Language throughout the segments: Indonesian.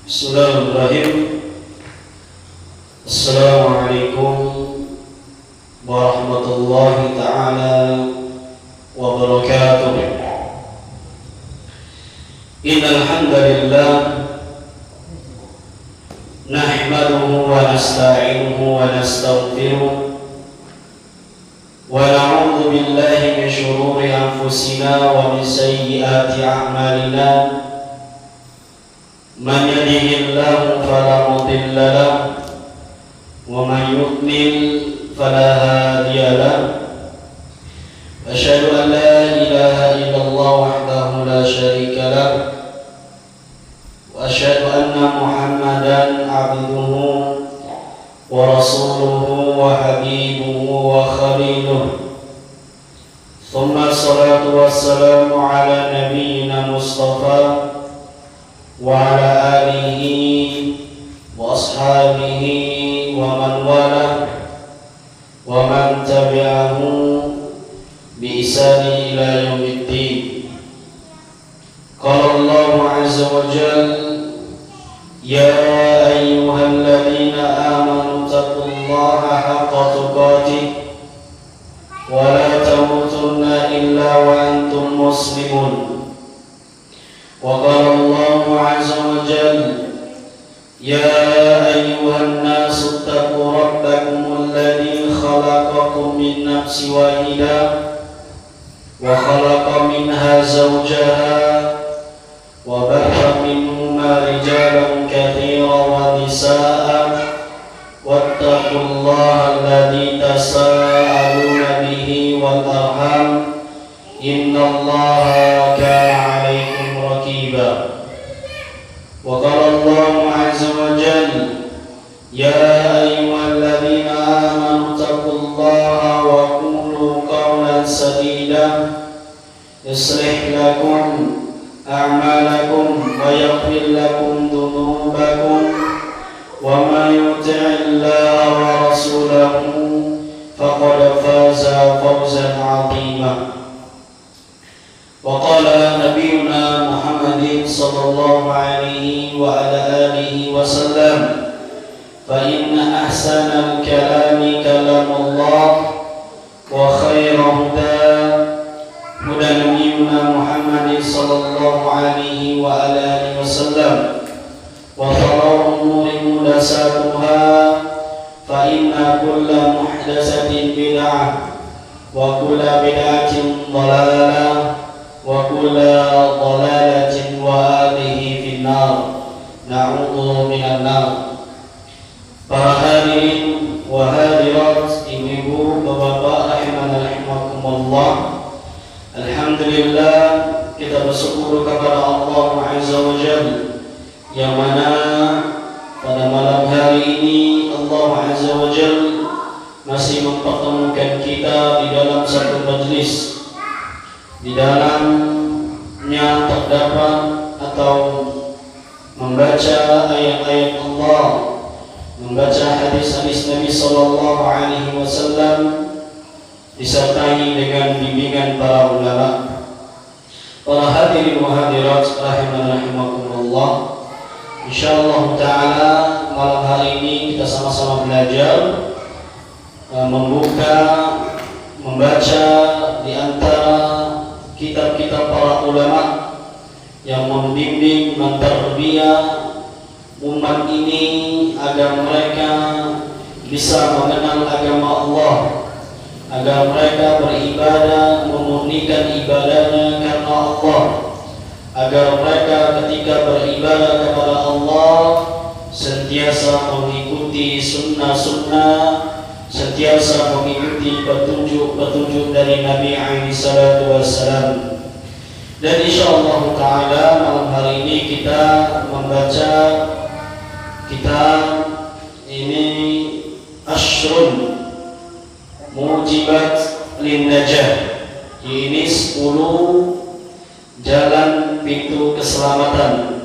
Bismillahirrahmanirrahim. Assalamualaikum warahmatullahi ta'ala wabarakatuh. Innal hamdalillah nahmaduhu wa nasta'inuhu wa nastaghfiruh wa na'udzu billahi min shururi anfusina wa min sayyiati a'malina. Man yahdihillahu fala mudilla lahu wa man yudlil fala hadiya lahu. Asyhadu an la ilaha illallah wahdahu la syarika lahu wa asyhadu anna Muhammadan abduhu wa rasuluhu wa habibuhu wa khaliluhu. Thumma salatu wassalamu ala nabiyyina Mustafa wa ala alihi wa ashabihi wa man wala wa man tabi'ahu bi ihsani ila yaumiddin. Qala Allah azza wa jalla ya ayyuhalladzina amanu taqullaha haqqa tuqatih wa la tamutunna illa wa antum muslimun. وقال الله عز وجل يا أيها الناس اتقوا ربكم الذي خلقكم من نفس واحدة وخلق منها زوجها وبث منهما رجالا كثيرا ونساء واتقوا الله الذي تساءلون به والأرحام إن الله كان عليكم رقيبا. وقال الله عز وجل يا أيها الذين آمنوا اتقوا الله وقولوا قولا سديدا يصلح لكم أعمالكم ويغفر لكم ذنوبكم ومن يطع الله ورسوله فقد فاز فوزا عظيما. وقال نبينا محمد صلى الله عليه وعلى آله وسلم فإن أحسن الكلام كلام الله وخير هدى هدى نبينا محمد صلى الله عليه وعلى آله وسلم وشر الأمور محدثاتها فإن كل محدثة بدعة وكل بدعة ضلالة wa kulla dhalalatin wa alihi finnar. Na'udzu minan nar. Para hadirin wa hadirat, ibu-ibu, bapak-bapak rahimana rahimakumullah. Alhamdulillah, kita bersyukur kepada Allah Azza wa Jalla yang mana pada malam hari ini Allah Azza wa Jalla masih mempertemukan kita di dalam satu majlis. Di dalamnya terdapat atau membaca ayat-ayat Allah, membaca hadis-hadis Nabi sallallahu alaihi wasallam disertai dengan bimbingan para ulama. Para hadirin wa hadirat rahimana rahimakumullah. Insyaallah taala malam hari ini kita sama-sama belajar membaca di antara kitab-kitab para ulama yang membimbing, mentarbiyah umat ini agar mereka bisa mengenal agama Allah, agar mereka beribadah memurnikan ibadahnya karena Allah, agar mereka ketika beribadah kepada Allah sentiasa mengikuti sunnah-sunnah, sentiasa mengikuti petunjuk-petunjuk dari Nabi alaihi salatu wassalam. Dan insyaallah taala malam hari ini kita membaca kitab ini Ashrun Mujibat lin Najah. Ini 10 jalan pintu keselamatan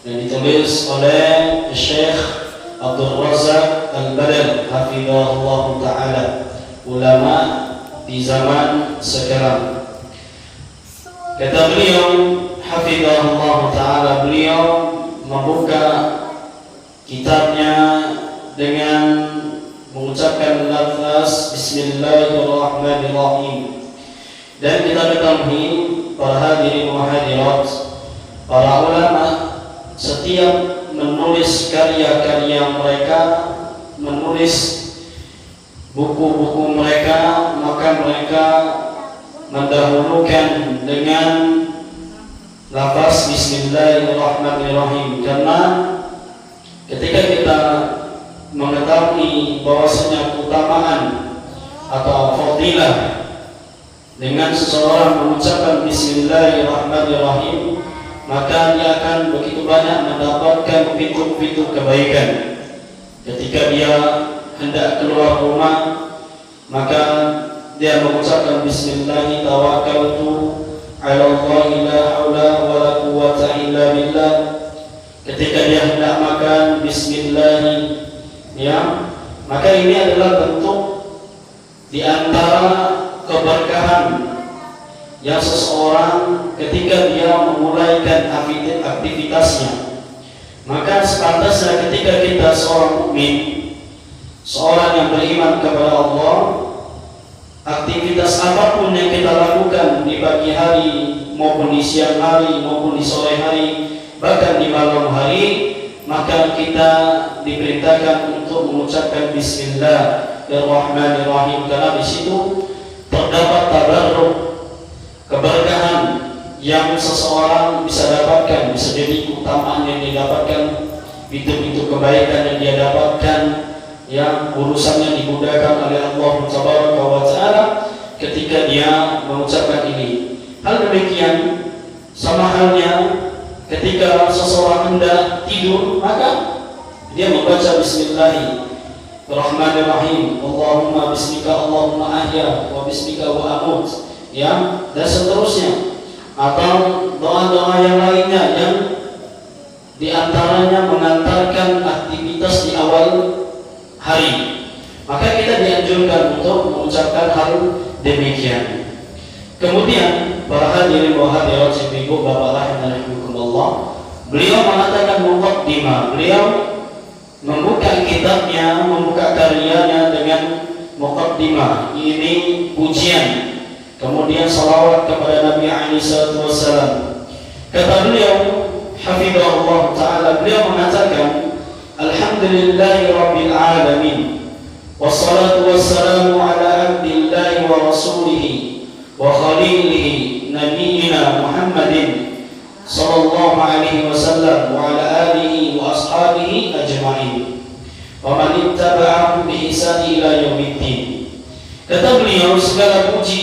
dan ditulis oleh Syekh Abdul Razak Al-Badal hafizahullah ta'ala, ulama di zaman sekarang. Kata beliau hafizahullah ta'ala, beliau membuka kitabnya dengan mengucapkan lafaz Bismillahirrahmanirrahim. Dan kita ketahui para hadirin wa hadirat, para ulama setiap menulis karya-karya mereka, menulis buku-buku mereka, maka mereka mendahulukan dengan lafaz Bismillahirrahmanirrahim, karena ketika kita mengetahui bahwasanya keutamaan atau fadilah dengan seseorang mengucapkan Bismillahirrahmanirrahim, maka dia akan begitu banyak mendapatkan pintu-pintu kebaikan. Ketika dia hendak keluar rumah, maka dia mengucapkan Bismillah tawakkaltu 'ala Allahi la haula wala quwwata illa billah. Ketika dia hendak makan, Bismillah, ya, maka ini adalah bentuk di antara keberkahan yang seseorang ketika dia memulaikan aktivitasnya. Maka sepantasnya ketika kita seorang mukmin, seorang yang beriman kepada Allah, aktivitas apapun yang kita lakukan di pagi hari maupun di siang hari maupun di sore hari, bahkan di malam hari, maka kita diperintahkan untuk mengucapkan Bismillahirrahmanirrahim, karena di situ terdapat tabarruk, keberkahan yang seseorang bisa dapatkan, bisa jadi keutamaan yang didapatkan, pintu-pintu kebaikan yang dia dapatkan, yang urusannya dimudahkan oleh Allah Subhanahu wa taala ketika dia mengucapkan ini. Hal demikian sama halnya ketika seseorang hendak tidur, maka dia membaca Bismillahirrahmanirrahim, Allahumma bismika Allahumma ahya wa bismika wa amut, ya, dan seterusnya, atau doa-doa yang lainnya yang diantaranya mengantarkan aktivitas di awal hari, maka kita dianjurkan untuk mengucapkan hal demikian. Kemudian para hadirin wa hadirat ibu bapak rahimakumullah, beliau mengatakan muqaddimah, beliau membuka kitabnya, membuka karyanya dengan muqaddimah, ini pujian, kemudian salawat kepada Nabi alaihi wasallam. Kata beliau hafizahullah taala, beliau mengatakan alhamdulillahi rabbil alamin wassalatu wassalamu ala abdillahi wa rasulihi wa khalilihi nabiyyina Muhammadin sallallahu alaihi wasallam wa ala alihi wa ashabihi ajma'in wa man ittaba'ahum bi ihsan ila yaumiddin. Kata beliau, segala puji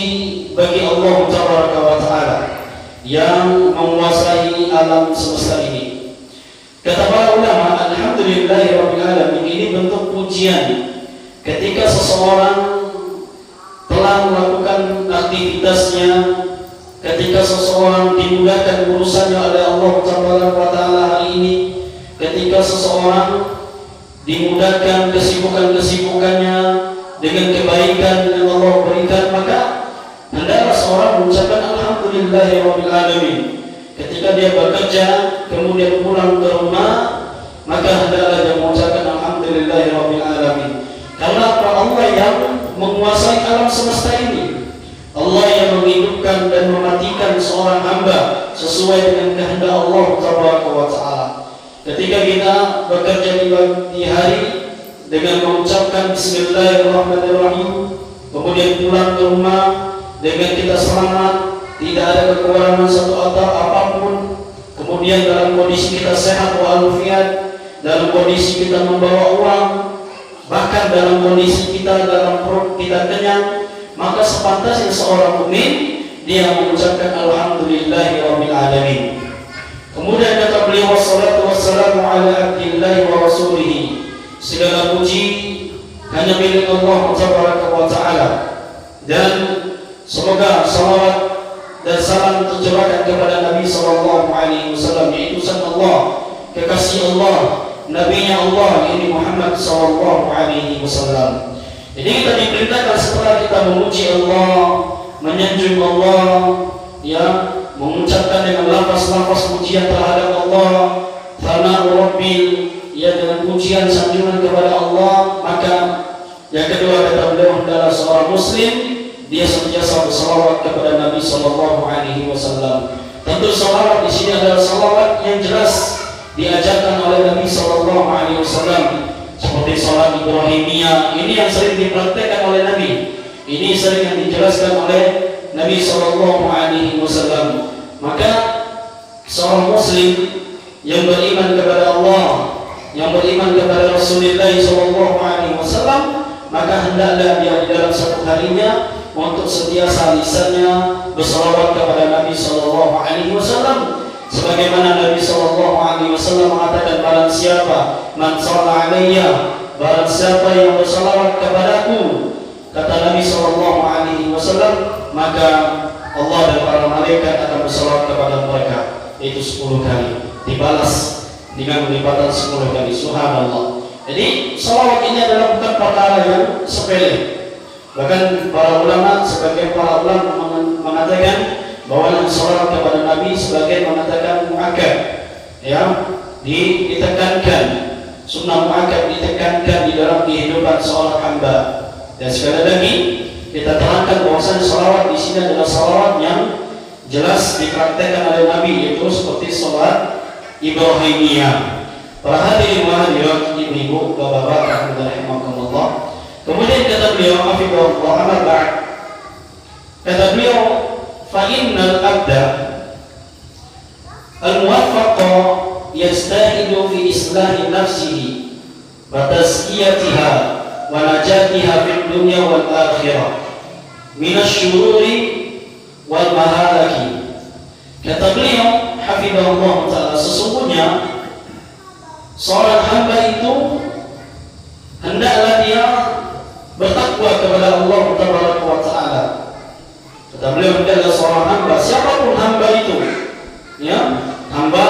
bagi Allah Tabaraka wa Ta'ala yang menguasai alam semesta ini. Kata para ulama, alhamdulillahirabbil alamin, ini bentuk pujian ketika seseorang telah melakukan aktivitasnya, ketika seseorang dimudahkan urusannya oleh Allah Tabaraka wa Ta'ala hari ini, ketika seseorang dimudahkan kesibukan-kesibukannya dengan kebaikan yang Allah berikan, maka hendaklah seorang mengucapkan alhamdulillahirabbil alamin. Ketika dia bekerja kemudian pulang ke rumah, maka hendaklah dia mengucapkan alhamdulillahirabbil alamin. Karena Allah yang menguasai alam semesta ini, Allah yang menghidupkan dan mematikan seorang hamba sesuai dengan kehendak Allah Tabaraka wa Ta'ala. Ketika kita bekerja di hari dengan mengucapkan Bismillahirrahmanirrahim, kemudian pulang ke rumah dengan kita selamat, tidak ada kekurangan satu atau apapun, kemudian dalam kondisi kita sehat walafiat, dalam kondisi kita membawa uang, bahkan dalam kondisi kita dalam perut kita kenyang, maka sepantasnya seorang mukmin dia mengucapkan alhamdulillahirabbil alamin. Kemudian kata beliau, wassalatu wassalamu ala abdillahi wa rasulihi, segala puji hanya milik Allah Tabaraka wa Ta'ala, dan semoga salawat dan salam tercurahkan kepada Nabi sallallahu alaihi wasallam, yaitu utusan Allah, kekasih Allah, nabinya Allah, ini Muhammad sallallahu alaihi wasallam. Jadi kita diperintahkan setelah kita memuji Allah, menyanjung Allah, ya, mengucapkan dengan lafaz-lafaz pujian terhadap Allah, Thana'u Rabbil, ia dengan pujian sanjungan kepada Allah. Maka yang kedua kata beliau adalah seorang muslim dia senantiasa bersalawat kepada Nabi sallallahu alaihi wasallam. Tentu salawat di sini adalah salawat yang jelas diajarkan oleh Nabi sallallahu alaihi wasallam, seperti salat Ibrahimiyah. Ini yang sering dipraktekkan oleh Nabi. Ini sering yang dijelaskan oleh Nabi sallallahu alaihi wasallam. Maka seorang muslim yang beriman kepada Allah, yang beriman kepada Rasulullah sallallahu alaihi wasallam, maka hendaklah dia di dalam satu harinya untuk setiasa lisannya bersalawat kepada Nabi sallallahu alaihi wasallam, sebagaimana Nabi sallallahu alaihi wasallam mengatakan, barang siapa man shalla alayya, barang siapa yang bersalawat kepadaku, kata Nabi sallallahu alaihi wasallam, maka Allah dan para malaikat akan bersalawat kepada mereka, itu 10 kali, dibalas dengan penglipatan 10 kali. Subhanallah. Jadi salawat ini adalah bukan perkara yang sepele. Bahkan para ulama, sebagian para ulama mengatakan bahwa salawat kepada Nabi sebagian mengatakan muakkad, ya, ditekankan, sunnah muakkad ditekankan di dalam kehidupan seorang hamba. Dan sekali lagi kita terangkan bahwasanya salawat di sini adalah salawat yang jelas dipraktekkan oleh Nabi, yaitu seperti salat Ibrahimiyah. Para hadirin wa hadirat, ibu-ibu, bapak-bapak, rahimakumullah. Kemudian kata beliau, hafizahullah, amma ba'd. Kata beliau, fa innal abda al-muwaffaqa yastahidu fi islahi nafsihi wa tazkiyatiha wa najatiha fid dunya wal akhirah min asy-syururi wal mahalaki. Kata beliau, hafizahullah ta'ala, sesungguhnya seorang hamba itu hendaklah dia bertakwa kepada Allah Tabaraka wa Ta'ala. Kata beliau, hendaklah seorang hamba, siapapun hamba itu, ya, hamba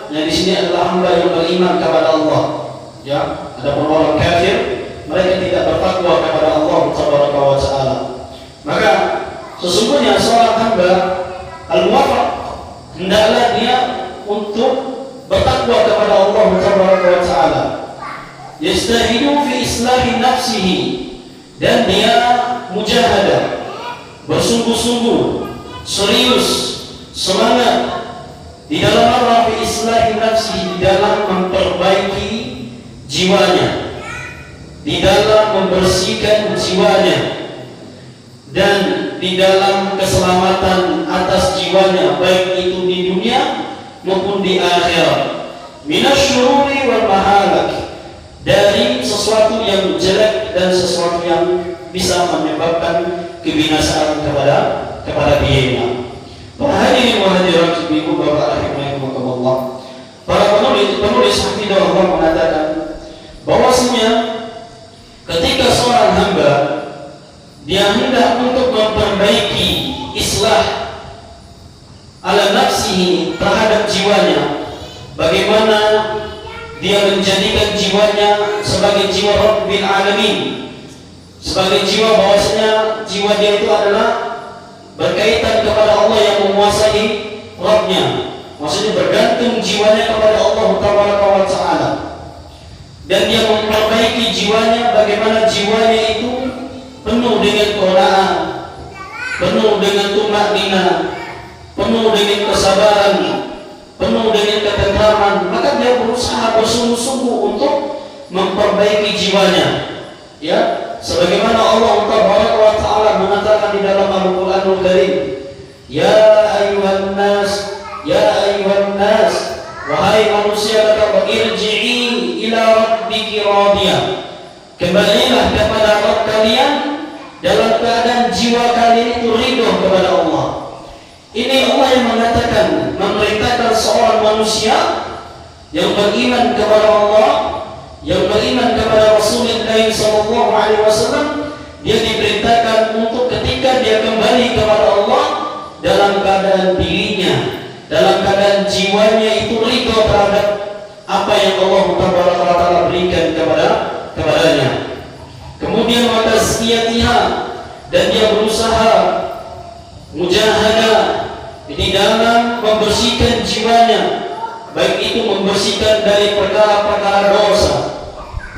yang di sini adalah hamba yang beriman kepada Allah, ya. Adapun orang kafir, mereka tidak bertakwa kepada Allah Tabaraka wa Ta'ala. Maka sesungguhnya seorang hamba al-muwaffaq hendaklah dia untuk bertakwa kepada Allah Tabaraka wa Ta'ala. Yastahidu fi islahi nafsihi, dan dia mujahadah, bersungguh-sungguh, serius, semangat di dalam apa? Fi islahi nafsihi, di dalam memperbaiki jiwanya, di dalam membersihkan jiwanya, dan di dalam keselamatan atas jiwanya, baik itu di dunia maupun di akhirat. Minasyururi wal mahalak, dari sesuatu yang jelek dan sesuatu yang bisa menyebabkan kebinasaan kepada dirinya. Para hadirin wa hadirat, ibu bapak rahimakumullah. Para penulis hafizahullah mengatakan bahwasanya ketika seorang hamba dia hendak untuk memperbaiki islah ala nafsihi, terhadap jiwanya, bagaimana dia menjadikan jiwanya sebagai jiwa Rabbil Alamin, sebagai jiwa bahwasanya jiwa dia itu adalah berkaitan kepada Allah yang menguasai Rabbnya, maksudnya bergantung jiwanya kepada Allah Tabaraka wa Ta'ala, dan dia memperbaiki jiwanya, bagaimana jiwanya itu penuh dengan qanaah, penuh dengan tumakninah, penuh dengan kesabaran, penuh dengan ketentraman. Maka dia berusaha bersungguh-sungguh untuk memperbaiki jiwanya, ya, sebagaimana Allah Tabaraka wa Ta'ala mengatakan di dalam Al-Qur'anul Karim, ya ayyuhan nas, ya ayyuhan nas, wahai manusia, kata irji'i ila rabbiki radiyah, kembalilah kepada Rabb kalian dalam keadaan jiwa kalian itu ridho kepada Allah. Ini Allah yang mengatakan, memerintahkan seorang manusia yang beriman kepada Allah, yang beriman kepada Rasulullah sallallahu alaihi wasallam, dia diperintahkan untuk ketika dia kembali kepada Allah dalam keadaan dirinya, dalam keadaan jiwanya itu ridho terhadap apa yang Allah Taala berikan kepadanya. Kemudian wa tazkiyatiha, dan dia berusaha mujahadah di dalam membersihkan jiwanya baik itu membersihkan dari perkara-perkara dosa,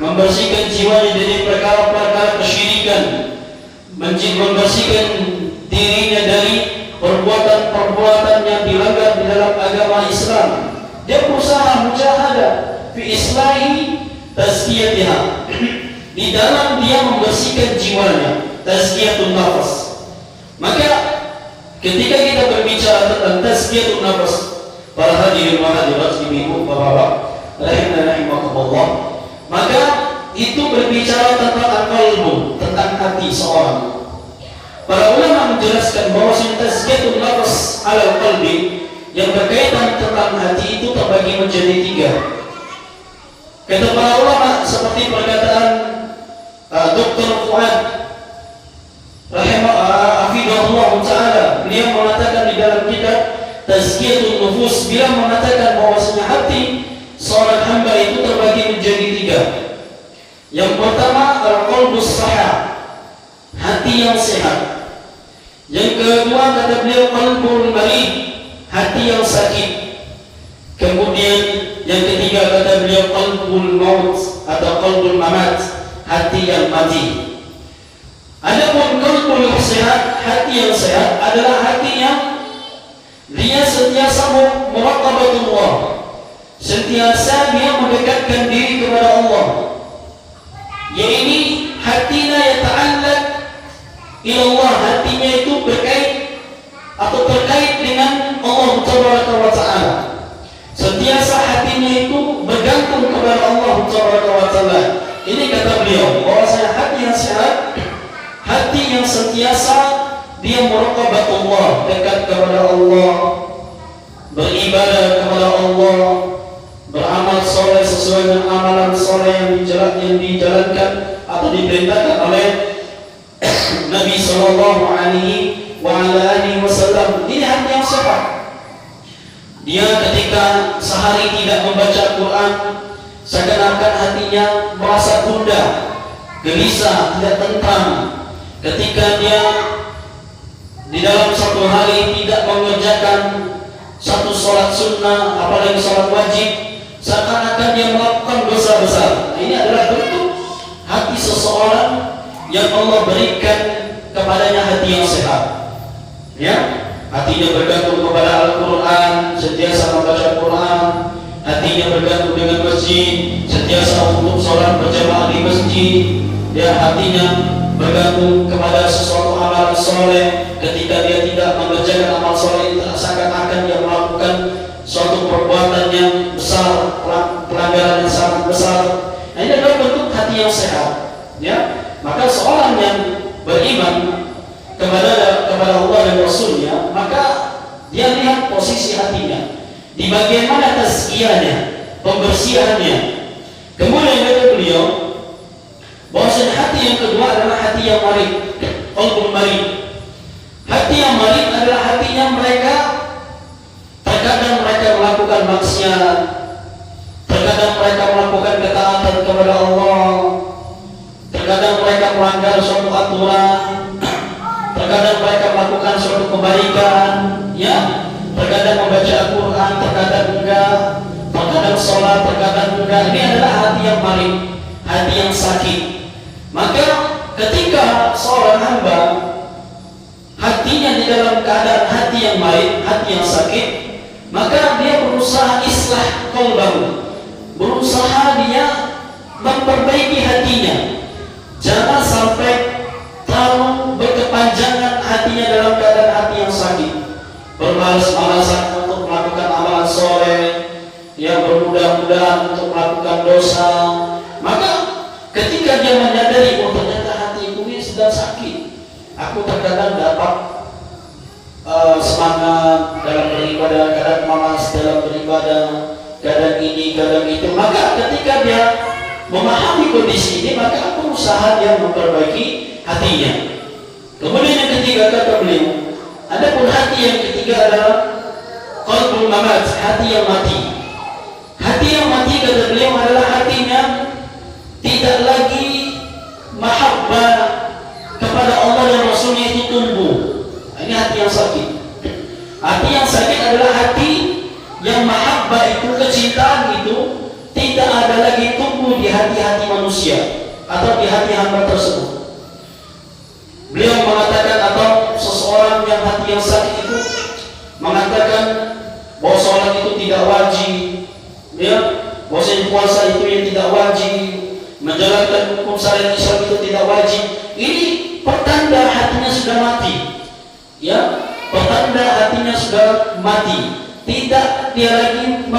membersihkan jiwanya dari perkara-perkara kesyirikan, membersihkan dirinya dari perbuatan-perbuatan yang dilanggar di dalam agama Islam. Dia berusaha mujahadah fi islahi tazkiyatiha, di dalam dia membersihkan jiwanya, tazkiyatun nafas. Maka ketika kita berbicara tentang tazkiyatun nafas, para hadirin wa hadirat ibu bapak rahimakumullah, maka itu berbicara tentang qalbu, tentang hati seorang. Para ulama menjelaskan bahwa tazkiyatun nafas ala qalbi yang berkaitan tentang hati itu terbagi menjadi 3. Kata para ulama seperti perkataan Dr. Fuad rahimahullah taala, beliau mengatakan di dalam kitab Tazkiyatun Nufus, beliau mengatakan bahwasanya hati seorang hamba itu terbagi menjadi 3. Yang pertama al-qalbus sahih, hati yang sehat. Yang kedua kata beliau qalbul marid, hati yang sakit. Kemudian yang ketiga kata beliau qalbul maut atau qalbul mamat, hati yang mati. Adapun qalbul sehat, hati yang sehat adalah hati yang dia sentiasa muraqabatullah, sentiasa dia mendekatkan diri kepada Allah. Yaitu hatinya yata'allaq ila Allah, hatinya itu berkait atau terkait dengan Allah Tabaraka wa Ta'ala. Sentiasa hatinya itu bergantung kepada Allah Tabaraka wa Ta'ala. Ini kata beliau bahwasanya hati yang sehat, hati yang sentiasa dia muraqabatullah, dekat kepada Allah, beribadah kepada Allah, beramal soleh sesuai dengan amalan soleh yang dijalankan atau diperintahkan oleh Nabi Sallallahu Alaihi Wasallam. Ini hati yang sehat. Dia ketika sehari tidak membaca Quran, seakan-akan hatinya merasa gundah, gelisah, tidak tentram. Ketika dia di dalam satu hari tidak mengerjakan satu sholat sunnah, apalagi sholat wajib, seakan-akan dia melakukan dosa besar. Ini adalah bentuk hati seseorang yang Allah berikan kepadanya hati yang sehat. Ya, hatinya bergantung kepada Al-Quran, sentiasa membaca Quran. Hatinya bergantung dengan masjid, sentiasa untuk sholat berjamaah di masjid. Ya, hatinya bergantung kepada sesuatu amal soleh. Ketika dia tidak mengerjakan amal soleh itu, seakan-akan dia melakukan suatu perbuatan yang besar, pelanggaran yang sangat besar. Nah, ini adalah bentuk hati yang sehat. Ya, maka seorang yang beriman kepada Allah dan Rasulnya, maka dia lihat posisi hatinya, di bagian mana tazkiyahnya, pembersihannya. Kemudian kata beliau bahwasanya hati yang kedua adalah hati yang marid, qalbul marid. Hati yang marid adalah hatinya mereka terkadang mereka melakukan maksiat, terkadang mereka melakukan ketaatan kepada Allah, terkadang mereka melanggar suatu aturan, terkadang mereka melakukan suatu kebaikan, ya, terkadang membaca Al-Quran, terkadang enggak, terkadang sholat, terkadang enggak. Ini adalah hati yang marid, hati yang sakit. Maka ketika seorang hamba hatinya di dalam keadaan hati yang marid, hati yang sakit, maka dia berusaha islah qalbahu, berusaha dia memperbaiki hatinya. Jangan sampai terlalu berkepanjangan hatinya dalam keadaan hati yang sakit, bermalas-malasan untuk melakukan amalan soleh, yang bermudah-mudahan untuk melakukan dosa. Maka ketika dia menyadari bahwa ternyata hatiku ini sedang sakit, aku terkadang dapat semangat dalam beribadah, kadang malas dalam beribadah, kadang ini, kadang itu. Maka ketika dia memahami kondisi ini, maka aku usaha dia memperbaiki hatinya. Kemudian yang ketiga kata beliau, adapun hati yang ketiga adalah qalbul mamat, hati yang mati. Hati yang mati kata beliau adalah hatinya tidak lagi mahabbah kepada Allah dan Rasulnya itu tumbuh. Ini hati yang sakit. Hati yang sakit adalah hati yang mahabbah mahabbah itu, kecintaan itu tidak ada lagi tumbuh di hati-hati manusia atau di hati hamba tersebut. Beliau mengatakan, atau seseorang yang hati yang sakit itu mengatakan bahwa sholat itu tidak wajib, ya, bahwa puasa itu yang tidak wajib, menjalankan hukum syariat Islam itu tidak wajib. Ini pertanda hatinya sudah mati, ya, pertanda hatinya sudah mati. Tidak dia lagi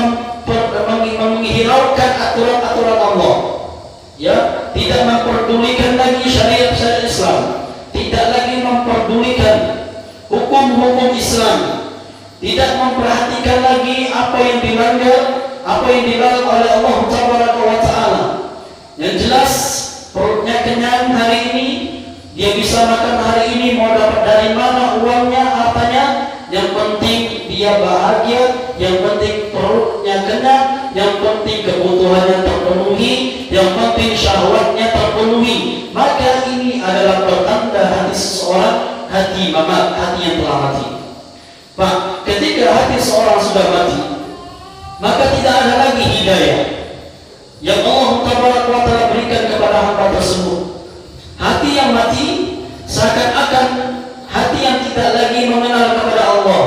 menghiraukan aturan-aturan Allah, ya, tidak memperdulikan lagi syariat-syariat Islam, tidak lagi memperdulikan hukum-hukum Islam, tidak memperhatikan lagi apa yang dilanggar, apa yang dilarang oleh Allah Taala. Yang jelas perutnya kenyang hari ini, dia bisa makan hari ini, mau dapat dari mana uangnya, hartanya, yang penting dia bahagia, yang penting perutnya kenyang, yang penting kebutuhannya terpenuhi, yang penting syahwatnya terpenuhi. Maka ini adalah pertanda hati seseorang, hati mamat, hati yang telah mati. Pak, ketika hati seorang sudah mati, maka tidak ada lagi hidayah yang Allah Taala berikan kepada hamba tersebut. Hati yang mati seakan-akan hati yang tidak lagi mengenal kepada Allah.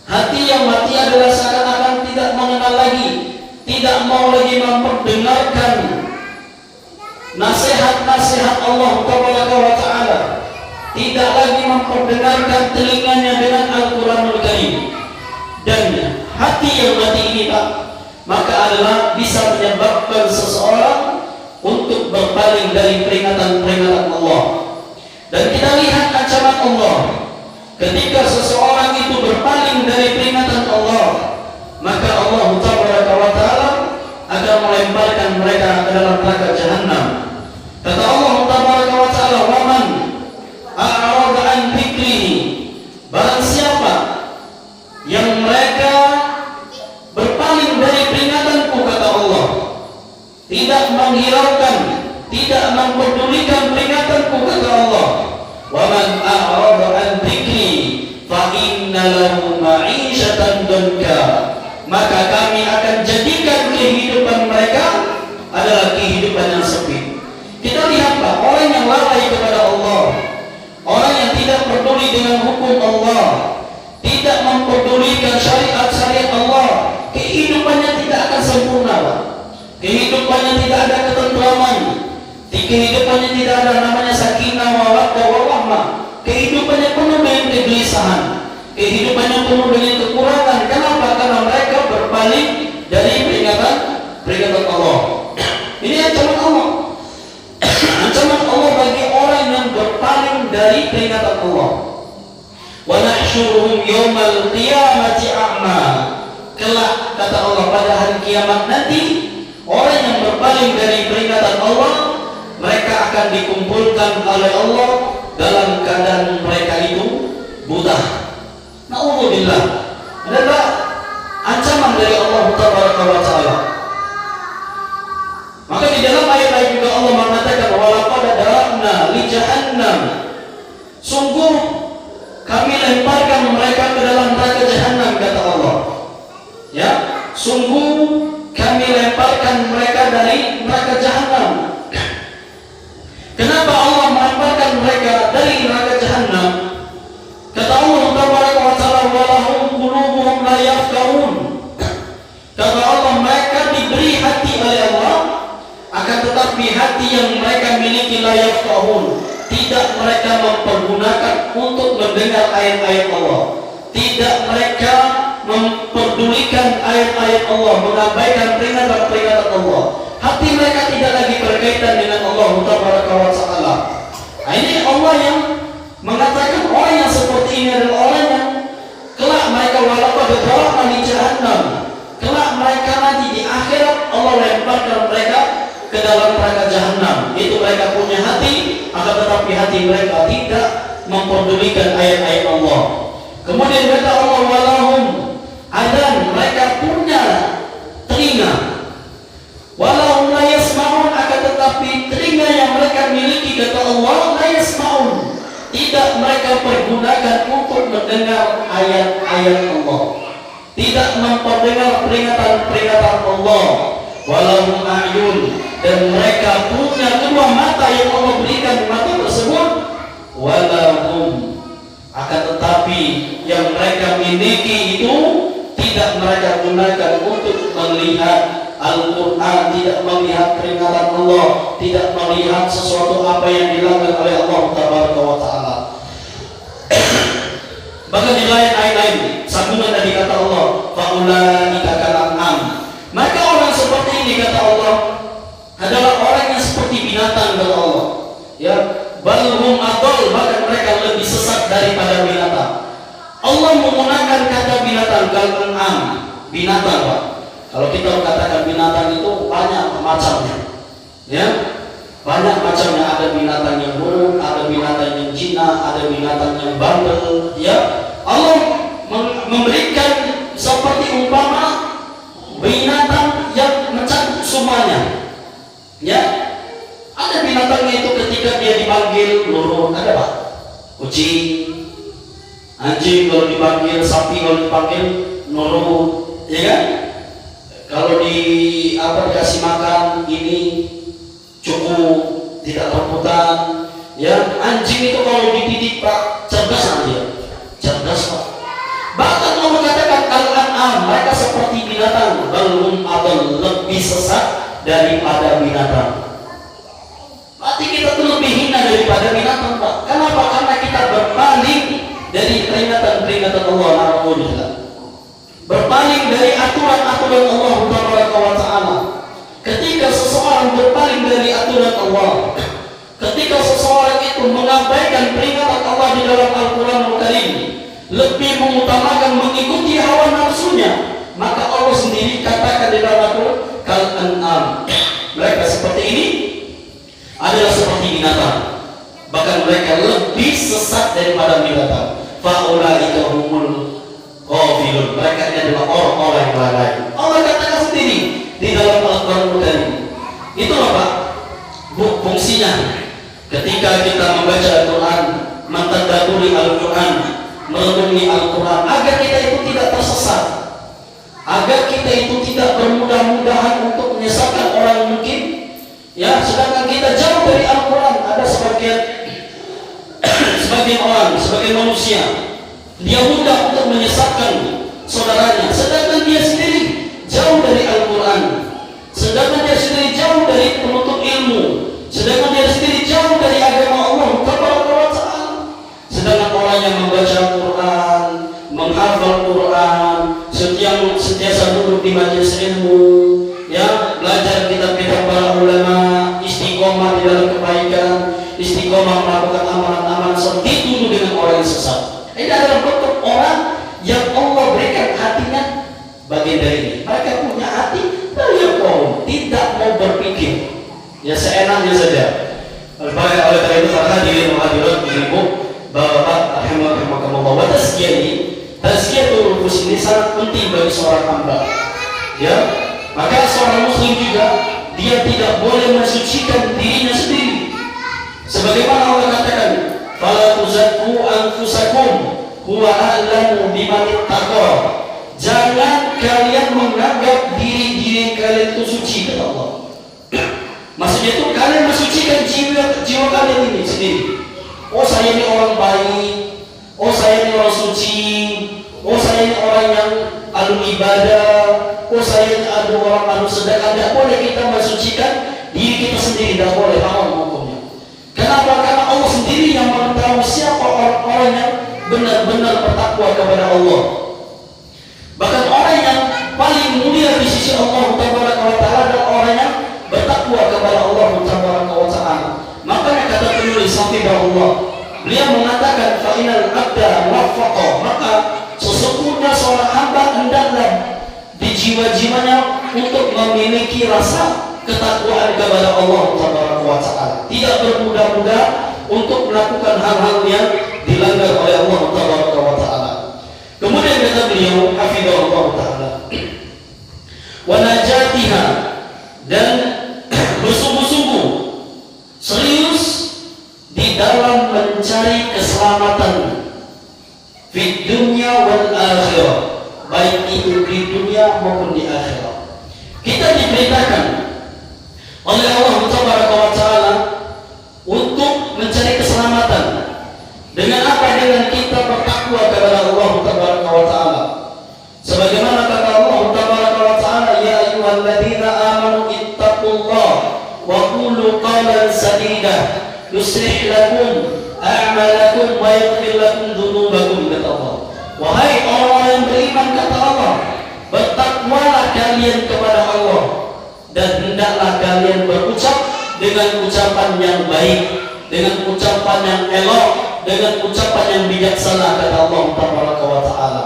Hati yang mati adalah seakan-akan tidak mengenal lagi, tidak mau lagi memperdengarkan nasihat-nasihat Allah Taala, tidak lagi memperdengarkan telinganya dengan Al-Quranul Karim. Dan hati yang mati ini, Pak, maka adalah bisa menyebabkan seseorang untuk berpaling dari peringatan-peringatan Allah. Dan kita lihat ancaman Allah. Ketika seseorang itu berpaling dari peringatan Allah, maka Allah Taala akan melemparkan mereka ke dalam neraka Jahannam. Kata Allah Taala, "Waman a'rada an dzikri", barang siapa yang mereka berpaling dari peringatanku, kata Allah, tidak menghiraukan, tidak mempedulikan peringatanku, kata Allah, "Waman a'rada an dzikri fa inna lahu ma'isyatan danka", maka kami akan jadikan kehidupan mereka adalah kehidupan yang sempit. Kita lihat, Pak, orang yang lalai kepada Allah, orang yang tidak peduli dengan hukum Allah, tidak mempedulikan syariat-syariat Allah, kehidupannya tidak akan sempurna, Pak. Kehidupannya tidak ada ketentraman, kehidupannya tidak ada namanya sakinah, mawaddah, warahmah. Kehidupannya penuh dengan kegelisahan, kehidupannya penuh dengan kekurangan. Kenapa? Karena mereka berpaling dari peringatan Allah. Ini ancaman Allah. Ancaman Allah bagi orang yang berpaling dari peringatan Allah. Wa nahsyuruhum yaumal qiyamati a'ma. Kelak, kata Allah, pada hari kiamat nanti, orang yang berpaling dari peringatan Allah, mereka akan dikumpulkan oleh Allah dalam keadaan mereka itu buta. Na'udzubillah. Adalah ancaman dari Allah Taala. Maka di dalam ayat lain juga Allah mengatakan, "Walaqad darabna li jahannam", sungguh kami lemparkan mereka ke dalam neraka Jahannam, kata Allah. Ya, sungguh kami lemparkan mereka dari neraka Jahannam. Kenapa Allah melemparkan mereka dari neraka Jahannam? Kata Allah Taala, "Walahum qulubuhum la yafqahun", kata Allah, mereka diberi hati oleh Allah, akan tetapi hati yang mereka miliki la yafqahun, tidak mereka mempergunakan untuk mendengar ayat-ayat Allah, tidak mereka memperdulikan ayat-ayat Allah, mengabaikan peringatan-peringatan Allah. Hati mereka tidak lagi berkaitan dengan Allah Taala. Nah, ini Allah yang mengatakan orang yang seperti ini adalah orang yang kelak mereka walaqad darabna li jahannam, kelak mereka nanti di akhirat Allah lemparkan mereka ke dalam neraka Jahannam. Itu mereka punya hati, akan tetapi hati mereka tidak memperdulikan ayat-ayat Allah. Kemudian kata Allah, "Walahum adan", mereka punya telinga, walahum la yasma'un, akan tetapi telinga yang mereka miliki, kata Allah, la yasma'un, tidak mereka pergunakan untuk mendengar ayat-ayat Allah. tidak memperdengar peringatan-peringatan Allah. Walahum a'yun, dan mereka punya kedua mata yang Allah berikan mata tersebut. Walahum, akan tetapi yang mereka miliki itu tidak mereka gunakan untuk melihat Al-Quran, tidak melihat peringatan Allah, tidak melihat sesuatu apa yang dilanggar oleh Allah Tabaraka wa Ta'ala. Bahkan di ayat lain sambungan dari kata Allah, faulaika kalan'am, maka orang seperti ini kata Allah adalah orang yang seperti binatang kata Allah. Ya, balhum adall, bahkan mereka lebih sesat daripada binatang. Allah menggunakan kata binatang kalan'am, binatang Pak. Kalau kita katakan binatang itu banyak macamnya, ya, banyak macamnya. Ada binatang yang buruk, ada binatang yang jinak, ada binatang yang bandel. Ya, Allah memberikan seperti umpama binatang yang mencakup semuanya. Ya, ada binatangnya itu ketika dia dipanggil nurut, ada Pak, kucing, anjing kalau dipanggil, sapi kalau dipanggil nurut, ya kan? Kalau dikasih makan ini cukup, tidak rebutan. Ya, anjing itu kalau dididik Pak, cerdas dia, cerdas Pak. Bahkan Allah katakan al-an'am, mereka seperti binatang, balhum adall, lebih sesat daripada binatang. Berarti kita tuh lebih hina daripada binatang Pak. Kenapa? Karena kita berpaling dari peringatan-peringatan Allah. Alhamdulillah, berpaling dari aturan-aturan Allah Subhanahu wa Ta'ala. Ketika seseorang berpaling dari aturan Allah, ketika seseorang itu mengabaikan peringatan Allah di dalam Al-Quran Al-Karim, lebih mengutamakan mengikuti hawa nafsunya, maka Allah sendiri katakan di dalam Al-Quran, kal-an'am, mereka seperti ini adalah seperti binatang, bahkan mereka lebih sesat daripada binatang. Fa'ulaika humul ghafilun, mereka ini adalah orang-orang yang lalai. Allah katakan sendiri di dalam Al-Quran Al-Karim. Itulah Pak fungsinya ketika kita membaca Al-Quran, mentadabburi Al-Quran, merenungi Al-Quran, agar kita itu tidak tersesat, agar kita itu tidak bermudah-mudahan untuk menyesatkan orang mungkin. Ya, sedangkan kita jauh dari Al-Quran. Ada sebagian orang, sebagian manusia, dia mudah untuk menyesatkan saudaranya, sedangkan dia sendiri jauh dari Al-Quran, sedangkan dia sendiri jauh dari penuntut ilmu, sedangkan dia sendiri jauh dari agama Allah Subhanahu wa Ta'ala. Sedangkan orang yang membaca Al-Quran, menghafal Quran, sentiasa duduk di majelis ilmu, ya, belajar kitab-kitab para ulama, istiqomah di dalam kebaikan, istiqomah melakukan amalan-amalan, dituduh dengan orang yang sesat. Ini adalah bentuk orang yang Allah berikan hatinya bagian dari ini. Mereka punya hati, tidak mau berpikir, ya seenaknya saja. Oleh karena itu para hadirin wa hadirat, ibu bapak rahimakumullah, wa tazkiyatul nufus ini sangat penting bagi seorang hamba. Ya, maka seorang muslim juga dia tidak boleh mensucikan dirinya sendiri. Sebagaimana Allah katakan, fala tuzakku anfusakum huwa a'lamu biman ittaqa. Jangan kalian menganggap diri kalian itu suci, kata Allah. Maksudnya itu kalian mensucikan jiwa kalian ini sendiri. Oh, saya ini orang baik, oh saya ini orang suci, oh saya ini orang yang ahli ibadah, oh saya ini orang ahli sedekah. Tidak boleh kita mensucikan diri kita sendiri, tidak boleh, haram hukumnya. Kenapa? Karena Allah sendiri yang mengetahui siapa orang-orang yang benar-benar bertakwa kepada Allah. Bahkan orang yang paling mulia di sisi Allah Tabaraka wa Ta'ala adalah orang yang bertakwa kepada Allah Tabaraka wa Ta'ala. Makanya kata penulis hafizahullah, beliau mengatakan fa'inal abda waffaqa, maka sesungguhnya seorang hamba hendaklah di jiwa-jiwanya untuk memiliki rasa ketakwaan kepada Allah Tabaraka wa Ta'ala, tidak bermudah-mudah untuk melakukan hal-hal yang dilanggar oleh Allah Tabaraka wa Ta'ala. Kemudian kata beliau hafizahullah ta'ala, wa najatiha, dan bersungguh-sungguh serius di dalam mencari keselamatan di dunia wal akhirah, baik itu maupun di akhirat. Kita diperintahkan oleh Allah Taala untuk mencari keselamatan. Dengan apa? Dengan kita bertakwa kepada Allah Taala. Sebagaimana kata Allah Taala, ya ayyuhalladzina amanu ittaqullah wa qulu qawlan sadida yuslih lakum a'malakum wa yaghfir lakum dzunubakum, kata Allah. Wahai orang yang beriman, kata Allah, bertakwalah kalian kepada Allah dan hendaklah kalian berucap dengan ucapan yang baik, dengan ucapan yang elok, dengan ucapan yang bijaksana, kata Allah Taala.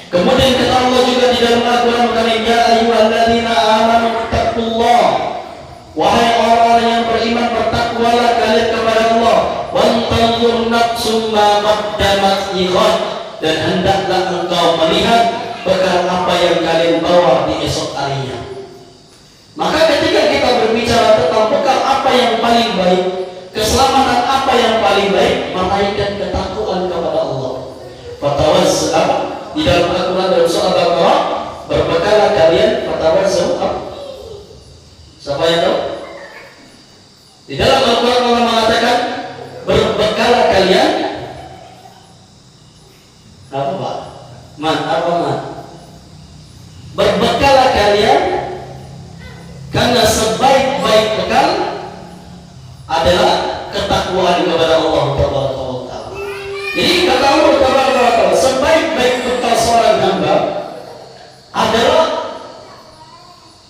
Kemudian kata Allah juga di dalam Al-Quran Karim, ya ayyuhalladzina amanu ittaqullah, wahai orang yang beriman, bertakwalah kalian kepada Allah, wantanzur nafsum ma qaddamat lighad, dan hendaklah engkau melihat bekal apa yang kalian bawa di esok harinya. Maka ketika kita berbicara tentang bekal apa yang paling baik, keselamatan apa yang paling baik, melainkan ketakwaan kepada Allah. Fatawazz di dalam Al-Quran dalam surah Al-Baqarah, berbekalah kalian, fatawazz. Siapa yang tahu? Di dalam Al-Quran Allah mengatakan, berbekalah kalian apa Pak? Berbekalah kalian, karena sebaik-baik bekal adalah ketakwaan kepada Allah Taala. Jadi kata Allah Taala, sebaik-baik bekal seorang hamba adalah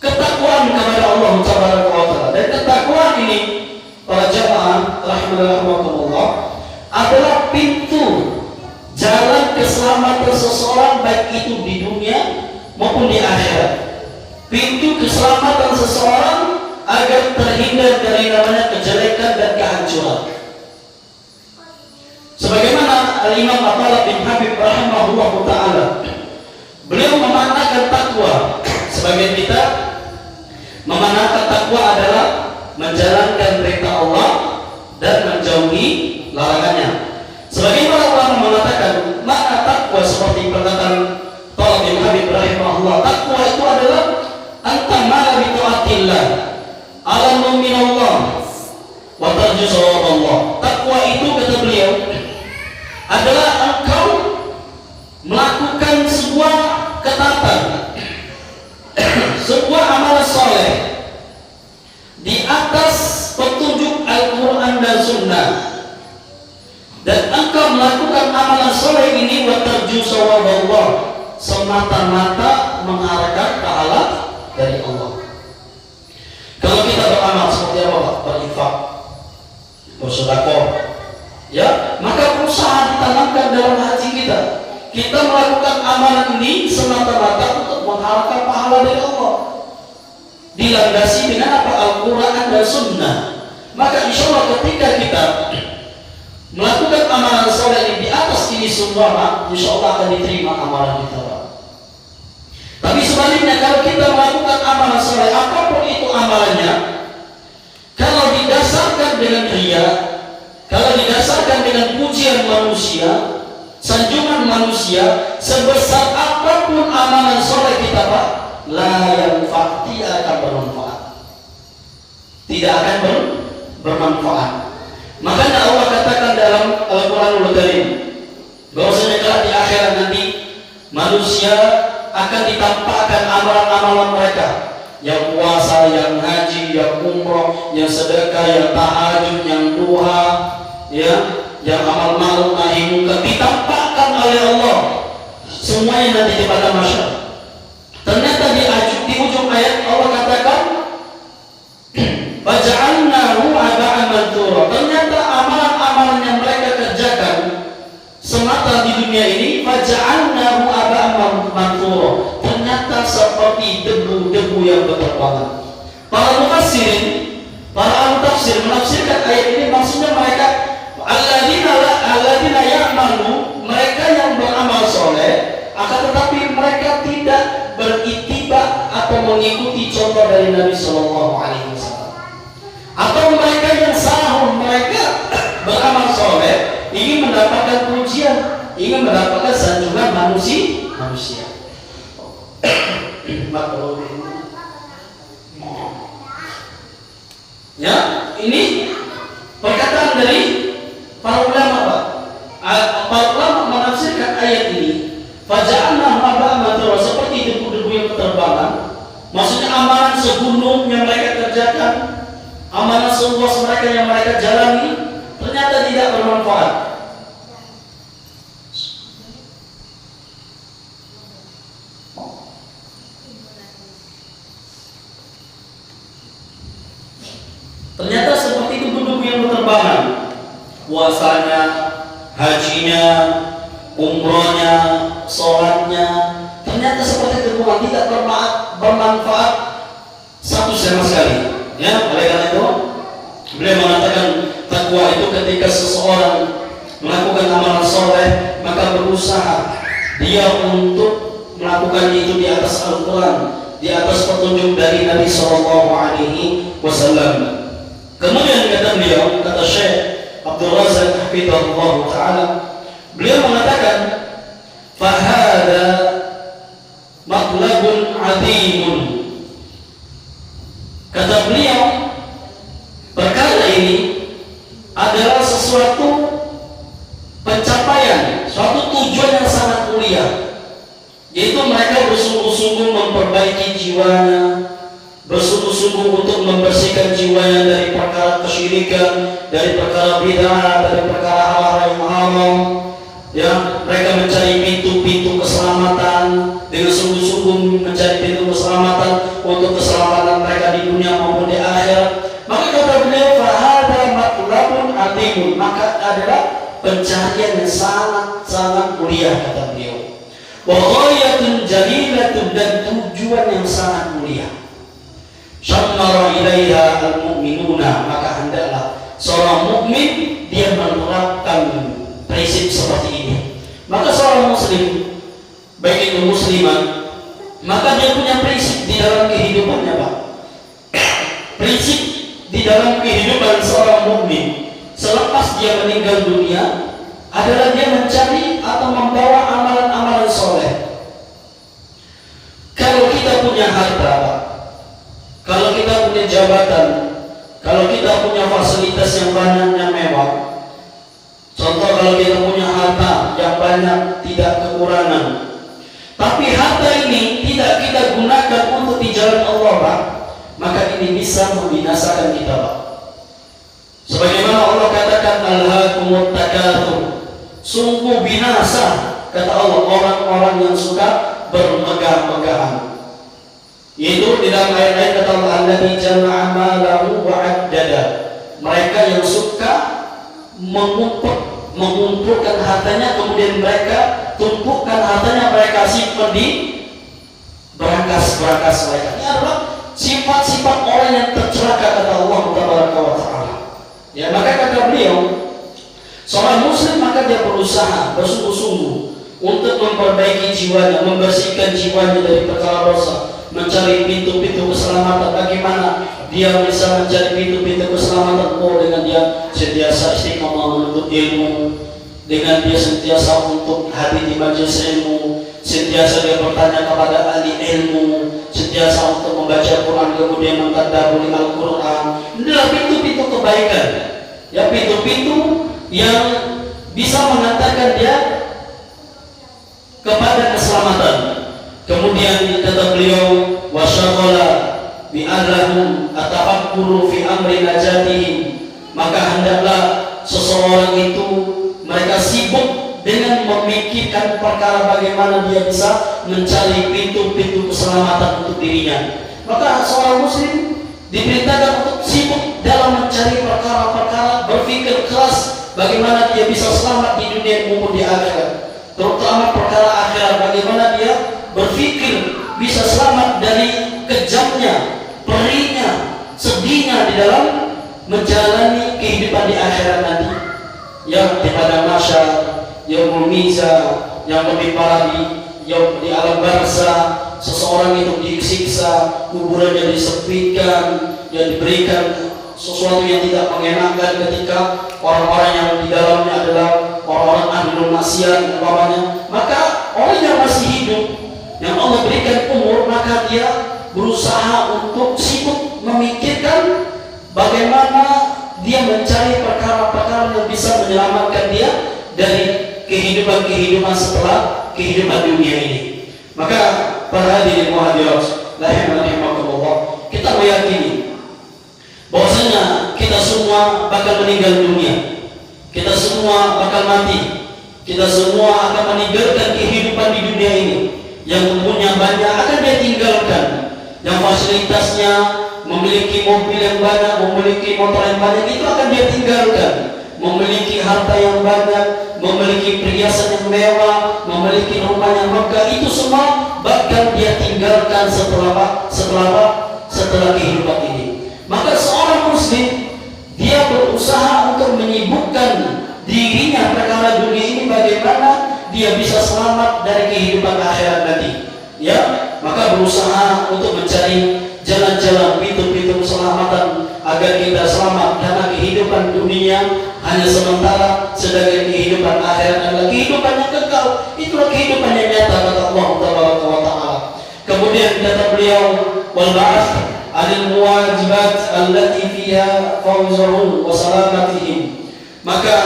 ketakwaan kepada Allah Taala. Dan ketakwaan ini, para jamaah rahimahumullah, adalah pintu jalan keselamatan seseorang, baik itu di dunia maupun di akhirat. Pintu keselamatan seseorang agar terhindar dari namanya kejelekan dan kehancuran. Sebagaimana Al-Imam Attalib bin Habib rahimahullah ta'ala, beliau memaknakan takwa sebagai kita memaknakan takwa adalah menjalankan perintah Allah dan menjauhi larangannya. Sebagaimana ulama mengatakan, makna takwa seperti perkataan Attalib bin Habib rahimahullah, takwa itu adalah antamala bi taatillah ala minallah wa tarju sawaballah. Takwa itu, kata beliau, adalah engkau melakukan sebuah ketaatan, sebuah amalan soleh di atas petunjuk Al-Quran dan Sunnah, dan engkau melakukan amalan soleh ini wa tarju sawaballah, semata-mata mengharapkan pahala dari Allah. Kalau kita beramal seperti apa Pak? Berinfak, bersedekah, ya, maka berusaha ditanamkan dalam hati kita. Kita melakukan amalan ini semata-mata untuk mengharapkan pahala dari Allah, dilandasi dengan apa? Al-Quran dan Sunnah. Maka insya Allah ketika kita melakukan amalan soleh ini di atas ini semua, insya Allah akan diterima amalan kita, Pak. Tapi sebaliknya, kalau kita melakukan amalan soleh, apapun itu amalannya, kalau didasarkan dengan riya, kalau didasarkan dengan pujian manusia, sanjungan manusia, sebesar apapun amalan soleh kita, Pak, la yanfa', tidak akan bermanfaat. Tidak akan bermanfaat. Makanya Allah katakan dalam Al-Quranul Karim, bahwasanya kelak di akhirat nanti manusia akan ditampakkan amalan-amalan mereka, yang puasa, yang haji, yang umroh, yang sedekah, yang tahajud, yang duha, ya, yang amal ma'ruf nahi munkar, ditampakkan oleh Allah semuanya nanti di padang mahsyar. Ternyata di ujung ayat Allah katakan, faja'alnahu aba'an manthura. Ternyata amalan-amalan yang mereka kerjakan semata di dunia ini, faja'alnahu aba'an manthura, ternyata seperti debu-debu yang berterbangan. Para mufassirin, para ahli tafsir menafsirkan ayat ini, maksudnya mereka alladzina ya'malu, mereka yang beramal soleh, akan tetapi mereka tidak berittiba atau mengikuti contoh dari Nabi Sallallahu Alaihi Wasallam. Atau mereka yang sahur, mereka beramal soleh, ingin mendapatkan pujian, ingin mendapatkan sanjungan manusia. makruh. Ya, ini perkataan dari para ulama, Pak. Para ulama menafsirkan ayat ini, faja'alna mab'amatan, seperti debu-debu yang berterbangan. Maksudnya amalan segunung yang mereka kerjakan, amalan seluas mereka yang mereka jalani, ternyata tidak bermanfaat. Ternyata seperti itu debu-debu yang berterbangan. Puasanya, hajinya, umrohnya, sholatnya, ternyata seperti debu yang tidak bermanfaat satu sama sekali. Ya, oleh karena itu beliau mengatakan takwa itu ketika seseorang melakukan amalan soleh, maka berusaha dia untuk melakukan itu di atas Al-Quran, di atas petunjuk dari Nabi Sallallahu Alaihi Wasallam. Kemudian kata beliau, kata Syekh Abdul Razak Hafidhahullah Ta'ala, beliau mengatakan fahada matlabun azimun. Kata beliau, perkara ini adalah sesuatu pencapaian, suatu tujuan yang sangat mulia, yaitu mereka bersungguh-sungguh memperbaiki jiwanya, bersungguh-sungguh untuk membersihkan jiwanya dari perkara kesyirikan, dari perkara bid'ah, dari perkara hal-hal yang haram. Ya, mereka mencari pintu-pintu keselamatan dengan sungguh-sungguh, mencari pintu keselamatan untuk keselamatan mereka di dunia maupun di akhirat. Maka kata beliau, fahada matlabun azimun, maka adalah pencarian yang sangat-sangat mulia, kata beliau. Wa ghayatun jalilatun, dan tujuan yang sangat mulia. Syammara ilaiha al-mu'minuna, maka hendaklah seorang mukmin dia menerapkan prinsip seperti ini. Maka seorang muslim, baik itu musliman, maka dia punya prinsip di dalam kehidupannya, Pak. Prinsip di dalam kehidupan seorang mukmin selepas dia meninggal dunia adalah dia mencari atau membawa amalan-amalan soleh. Kalau kita punya harta, Pak, kalau kita punya jabatan, kalau kita punya fasilitas yang banyak, yang mewah, contoh kalau kita punya harta yang banyak, tidak kekurangan, tapi harta ini tidak kita gunakan untuk di jalan Allah, Pak, maka ini bisa membinasakan kita, Pak. Sebagaimana Allah katakan, alhaakumut takatsur, sungguh binasa, kata Allah, orang-orang yang suka bermegah-megahan. Yaitu di dalam ayat lain kata Allah, alladzi jama'a malahu wa 'addada, mereka yang suka mengumpulkan hartanya, kemudian mereka tumpukan hartanya, mereka simpan di berangkas-berangkas mereka. Ini adalah sifat-sifat orang yang tercelaka, kata Allah Taala. Ya, maka kata beliau, seorang muslim maka dia berusaha bersungguh-sungguh untuk memperbaiki jiwanya, membersihkan jiwanya dari perkara dosa, mencari pintu-pintu keselamatan. Bagaimana dia bisa mencari pintu-pintu keselamatan? Dengan dia sentiasa istiqomah menuntut ilmu, dengan dia sentiasa untuk hadir di majelis ilmu, sentiasa dia bertanya kepada ahli ilmu, sentiasa untuk membaca Quran, kemudian mentadabburi Al-Quran. Inilah pintu-pintu kebaikan, ya, pintu-pintu yang bisa mengantarkan dia kepada keselamatan. Kemudian kata beliau, wasyaghala bi ahlahum atafakkuru fi amri najatihim, maka hendaklah seseorang itu mereka sibuk dengan memikirkan perkara bagaimana dia bisa mencari pintu-pintu keselamatan untuk dirinya. Maka seorang muslim diperintahkan untuk sibuk dalam mencari perkara-perkara, berpikir keras bagaimana dia bisa selamat di dunia maupun di akhirat, terutama perkara akhirat, bagaimana dia berpikir bisa selamat dari kejamnya, perihnya, sedihnya di dalam menjalani kehidupan di akhirat nanti, yang di padang mahsyar, yaumul mizan, yang lebih parah di alam barzah, seseorang itu disiksa, kuburannya disempitkan, yang diberikan sesuatu yang tidak mengenakan ketika orang-orang yang di dalamnya adalah orang-orang ahlul maksiat umpamanya. Maka orang yang masih hidup yang Allah berikan umur, maka dia berusaha untuk sibuk memikirkan bagaimana dia mencari perkara-perkara yang bisa menyelamatkan dia dari kehidupan-kehidupan setelah kehidupan dunia ini. Maka para hadirin wa hadirat rahimakumullah, kita meyakini bahwasanya kita semua bakal meninggal dunia, kita semua bakal mati, kita semua akan meninggalkan kehidupan di dunia ini. Yang umurnya banyak akan dia tinggalkan, yang fasilitasnya memiliki mobil yang banyak, memiliki motor yang banyak, itu akan dia tinggalkan. Memiliki harta yang banyak, memiliki perhiasan yang mewah, memiliki rumah yang megah, itu semua bakal dia tinggalkan setelah kehidupan ini. Maka seorang muslim, dia berusaha untuk menyibukkan dirinya perkara dunia ini, bagaimana dia bisa selamat dari kehidupan akhirat nanti. Ya, maka berusaha untuk mencari jalan-jalan, pintu-pintu keselamatan agar kita selamat, karena kehidupan dunia hanya sementara, sedangkan kehidupan akhirat adalah kehidupan yang kekal. Itulah kehidupan yang nyata, kata Allah Taala. Kemudian kata beliau, wal ba'ats anil muwajibat allati fiha fawzuhum wa salamatihim. Maka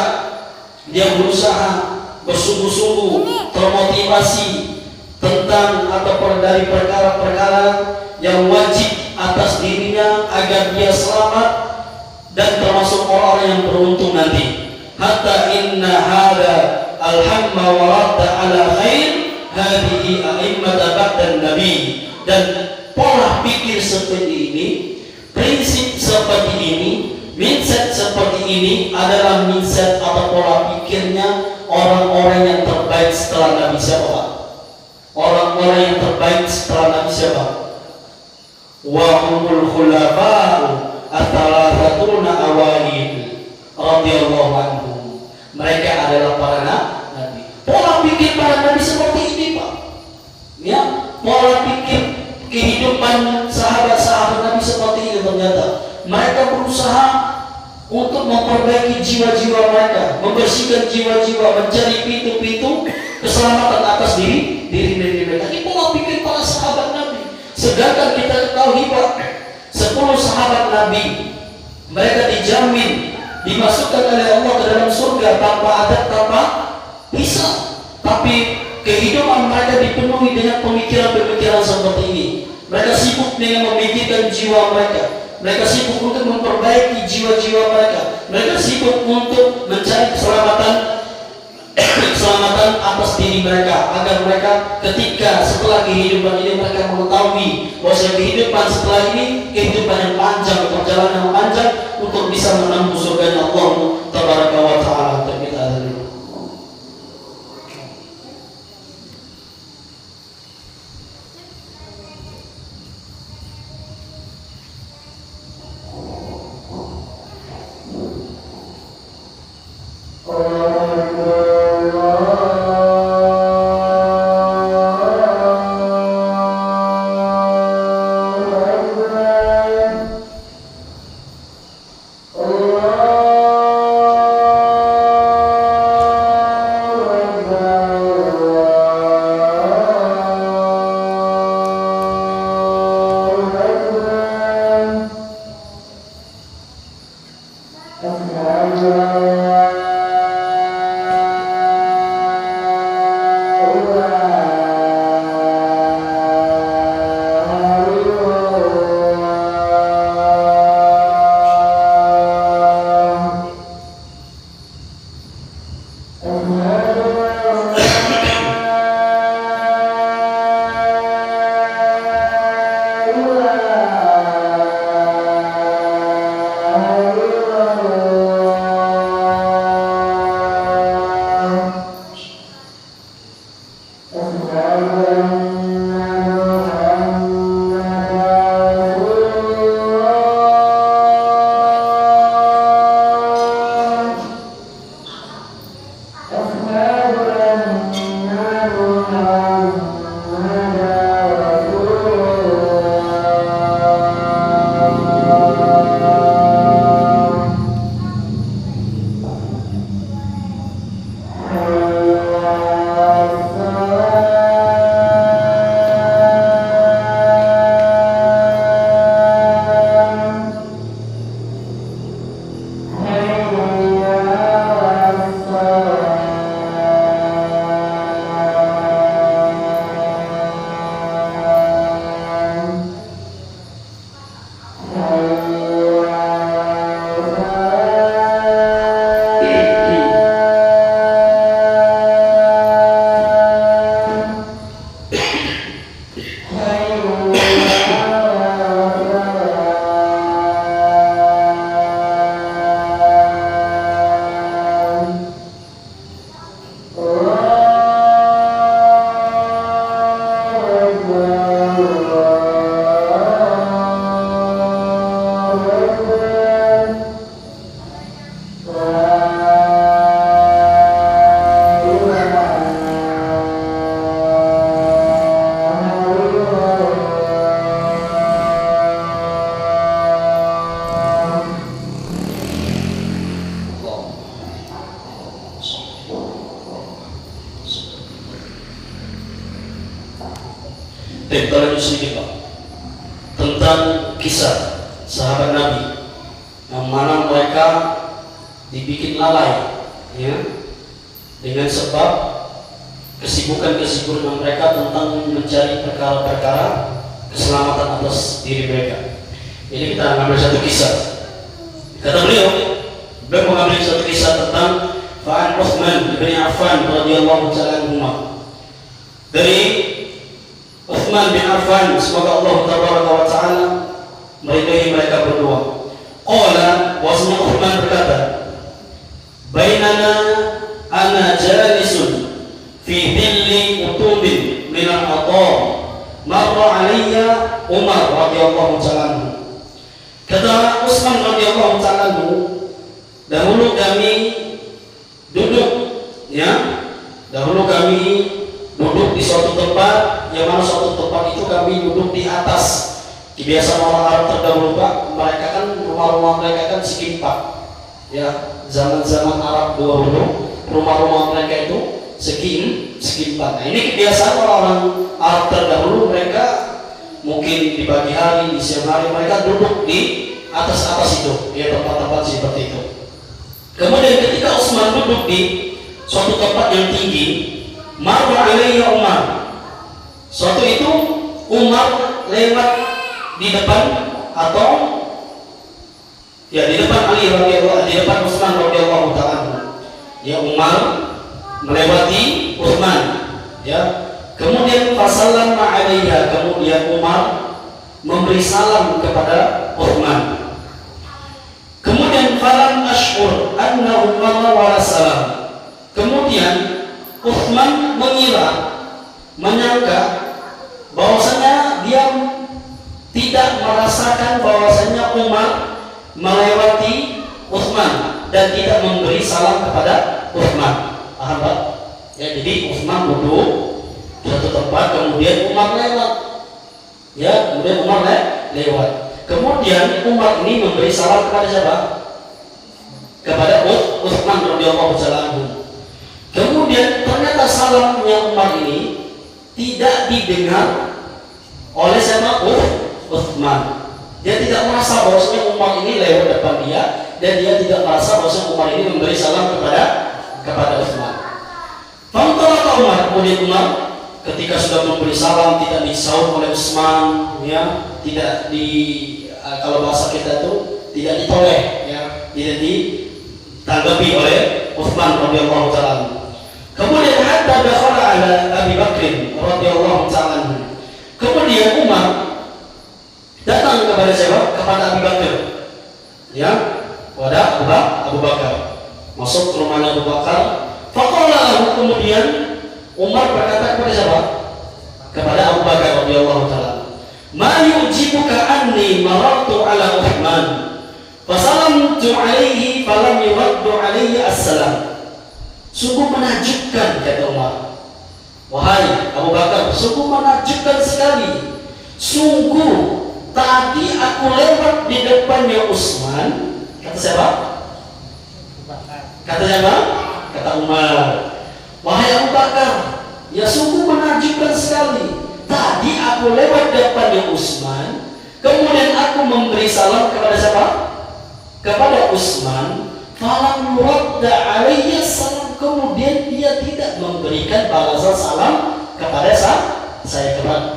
dia berusaha bersungguh-sungguh termotivasi tentang atau dari perkara-perkara yang wajib atas dirinya agar dia selamat dan termasuk orang yang beruntung nanti. Hatta inna hada alhamma wa radda ala khair hadihi a'immata ba'dan nabi. Dan pola pikir seperti ini, prinsip seperti ini, mindset seperti ini adalah mindset atau pola pikirnya orang-orang yang terbaik setelah Nabi siapa? Orang-orang yang terbaik setelah Nabi siapa? Wa humul khulafa'u at-thalathatuna awalid radhiyallahu anhum. Mereka adalah para nabi. Pola pikir para nabi seperti ini, Pak. Ya, pola pikir kehidupan sahabat-sahabat Nabi seperti ini. Ternyata mereka berusaha untuk memperbaiki jiwa-jiwa mereka, membersihkan jiwa-jiwa, mencari pintu-pintu keselamatan atas diri mereka. Ini pola pikir para sahabat Nabi. Sedangkan kita ketahui, Pak, 10 sahabat Nabi, mereka dijamin dimasukkan oleh Allah ke dalam surga tanpa adab, tanpa hisab. Tapi kehidupan mereka dipenuhi dengan pemikiran-pemikiran seperti ini. Mereka sibuk dengan memikirkan jiwa mereka. Mereka sibuk untuk memperbaiki jiwa-jiwa mereka. Mereka sibuk untuk mencari keselamatan atas diri mereka, agar mereka ketika setelah kehidupan ini mereka mengetahui bahwa kehidupan setelah ini kehidupan yang panjang, perjalanan yang panjang untuk bisa menembus surganya Allah Tabaraka wa Ta'ala. Allah kisah sahabat Nabi yang mana mereka dibikin lalai, ya, dengan sebab kesibukan mereka tentang mencari perkara-perkara keselamatan atas diri mereka. Ini kita mengambil satu kisah. Kata beliau mengambil satu kisah tentang Fa'an Uthman bin Affan radhiyallahu ta'ala anhu. Dari Uthman bin Affan, semoga Allah tabaraka wa ta'ala meridai mereka berdua. Qala, wasna Uthman berkata, bainana ana jalisun fi dhilli utubin min al-atar marra alayya Umar radhiyallahu ta'ala anhu. Kata Utsman radhiyallahu ta'ala anhu, dahulu kami duduk, ya, dahulu kami duduk di suatu tempat, yang mana suatu tempat itu kami duduk di atas. Kebiasaan orang Arab terdahulu Pak, mereka kan rumah-rumah mereka kan segi empat, ya, zaman-zaman Arab dahulu rumah-rumah mereka itu segi empat. Nah, ini kebiasaan orang-orang Arab terdahulu, mereka mungkin di pagi hari, di siang hari mereka duduk di atas itu, ya, tempat-tempat seperti itu. Kemudian ketika Utsman duduk di suatu tempat yang tinggi, marra alayya Umar. Suatu itu Umar lewat di depan, atau ya di depan Ali radhiyallahu, di depan Utsman radhiyallahu ta'ala. Ya, Umar melewati Utsman, ya. Kemudian fasallama alaiha, kemudian Umar memberi salam kepada Utsman. Kemudian falam ash'ur annahu marra salam. Kemudian Utsman menyangka bahwasanya dia tidak merasakan bahwasanya Umar melewati Utsman dan tidak memberi salam kepada Utsman. Paham Pak? Ya, jadi Utsman duduk satu tempat, kemudian Umar lewat, ya, kemudian Umar lewat. Kemudian Umar ini memberi salam kepada siapa? Kepada Utsman radhiyallahu anhu. Kemudian ternyata salamnya Umar ini tidak didengar oleh siapa? Utsman. Dia tidak merasa bahwasanya Umar ini lewat depan dia, dan dia tidak merasa bahwasanya Umar ini memberi salam kepada Utsman. Fantolaka Umar, kemudian Umar ketika sudah memberi salam tidak disahut oleh Utsman, ya, tidak kalau bahasa kita itu tidak ditoleh, ya, tidak ditanggapi oleh Utsman radhiyallahu ta'ala. Kemudian hatta dakhala ala Abi Bakr radhiyallahu ta'ala. Kemudian Umar datang kepada siapa? Kepada Abi Bakar, ya, kepada Abu Bakar, masuk ke rumahnya Abu Bakar. Faqala, kemudian Umar berkata kepada siapa? Kepada Abu Bakar radhiyallahu ta'ala, ma yujibuka anni marartu ala Uthman fasalamtu alaihi falam yuraddu alaihi assalam. Sungguh menakjubkan, kata Umar, wahai Abu Bakar, sungguh menakjubkan sekali. Sungguh tadi aku lewat di depannya Utsman, kata siapa? Kata siapa? Kata Umar, wahai Abu Bakar, ya sungguh menakjubkan sekali. Tadi aku lewat depannya Utsman, kemudian aku memberi salam kepada siapa? Kepada Utsman. Falam yuradda alaihi salam, kemudian dia tidak memberikan balasan salam kepada saya.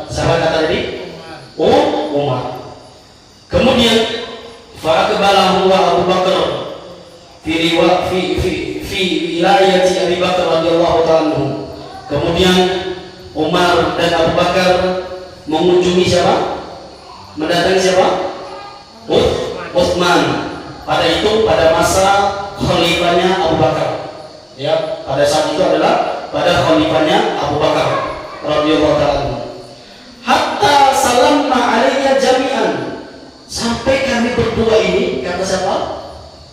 Siapa kata tadi? Umar. Kemudian fa'aqbalahu wa Abu Bakar fi wilayati Abi Bakar radhiyallahu ta'ala. Kemudian Umar dan Abu Bakar mengunjungi siapa? Mendatangi siapa? Utsman. Pada itu pada masa khalifahnya Abu Bakar. Ya, pada saat itu adalah pada khalifahnya Abu Bakar radhiyallahu ta'ala. Hatta salamna alayya jami'an, sampai kami berdua ini, kata siapa?